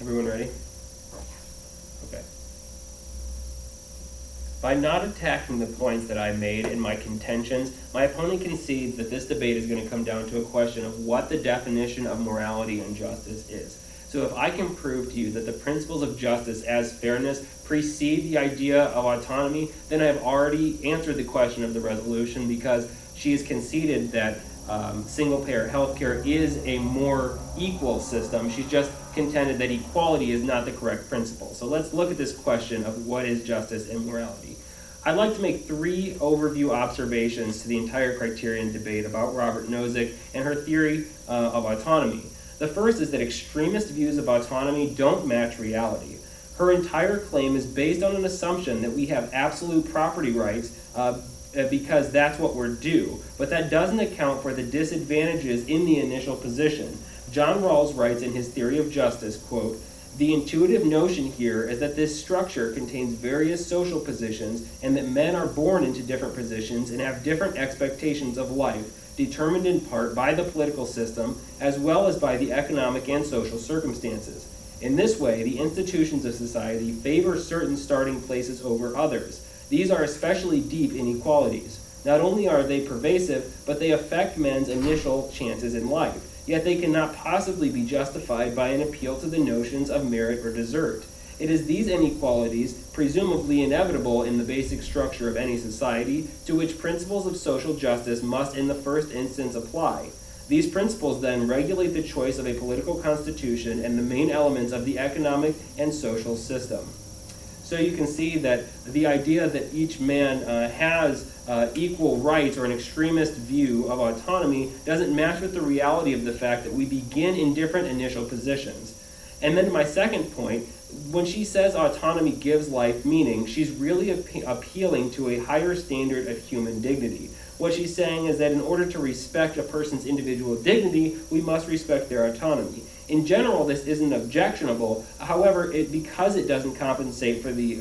Everyone ready? Okay. By not attacking the points that I made in my contentions, my opponent concedes that this debate is going to come down to a question of what the definition of morality and justice is. So if I can prove to you that the principles of justice as fairness precede the idea of autonomy, then I have already answered the question of the resolution, because she has conceded that single-payer healthcare is a more equal system. She's just contended that equality is not the correct principle. So let's look at this question of what is justice and morality. I'd like to make 3 overview observations to the entire criterion debate about Robert Nozick and her theory of autonomy. The first is that extremist views of autonomy don't match reality. Her entire claim is based on an assumption that we have absolute property rights because that's what we're due, but that doesn't account for the disadvantages in the initial position. John Rawls writes in his theory of justice, quote, "The intuitive notion here is that this structure contains various social positions and that men are born into different positions and have different expectations of life, determined in part by the political system as well as by the economic and social circumstances. In this way, the institutions of society favor certain starting places over others. These are especially deep inequalities. Not only are they pervasive, but they affect men's initial chances in life, yet they cannot possibly be justified by an appeal to the notions of merit or desert. It is these inequalities, presumably inevitable in the basic structure of any society, to which principles of social justice must in the first instance apply. These principles then regulate the choice of a political constitution and the main elements of the economic and social system." So you can see that the idea that each man has equal rights, or an extremist view of autonomy, doesn't match with the reality of the fact that we begin in different initial positions. And then my second point, when she says autonomy gives life meaning, she's really appealing to a higher standard of human dignity. What she's saying is that in order to respect a person's individual dignity, we must respect their autonomy. In general, this isn't objectionable. However, because it doesn't compensate for the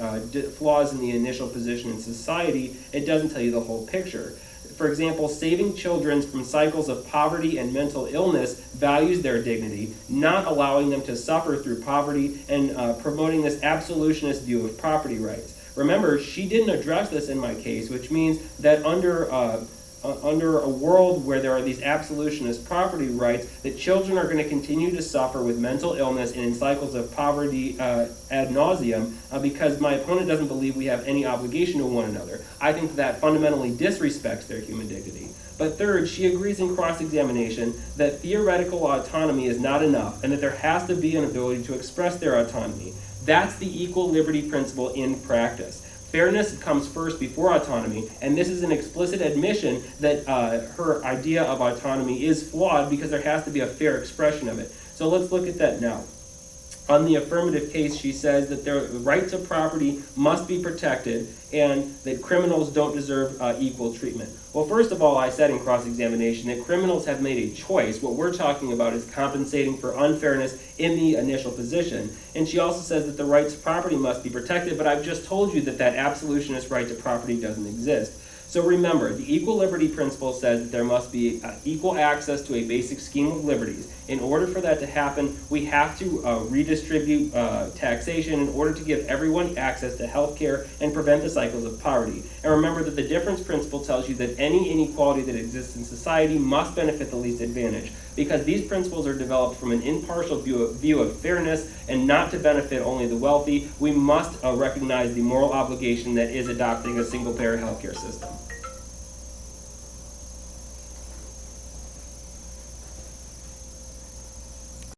flaws in the initial position in society, it doesn't tell you the whole picture. For example, saving children from cycles of poverty and mental illness values their dignity, not allowing them to suffer through poverty and promoting this absolutionist view of property rights. Remember, she didn't address this in my case, which means that under a world where there are these absolutionist property rights, that children are going to continue to suffer with mental illness and in cycles of poverty ad nauseum because my opponent doesn't believe we have any obligation to one another. I think that fundamentally disrespects their human dignity. But third, she agrees in cross-examination that theoretical autonomy is not enough and that there has to be an ability to express their autonomy. That's the equal liberty principle in practice. Fairness comes first before autonomy, and this is an explicit admission that her idea of autonomy is flawed because there has to be a fair expression of it. So let's look at that now. On the affirmative case, she says that the right to property must be protected and that criminals don't deserve equal treatment. Well, first of all, I said in cross-examination that criminals have made a choice. What we're talking about is compensating for unfairness in the initial position. And she also says that the right to property must be protected, but I've just told you that that absolutionist right to property doesn't exist. So remember, the equal liberty principle says that there must be equal access to a basic scheme of liberties. In order for that to happen, we have to redistribute taxation in order to give everyone access to health care and prevent the cycles of poverty. And remember that the difference principle tells you that any inequality that exists in society must benefit the least advantaged, because these principles are developed from an impartial view of fairness and not to benefit only the wealthy. We must recognize the moral obligation that is adopting a single-payer healthcare system.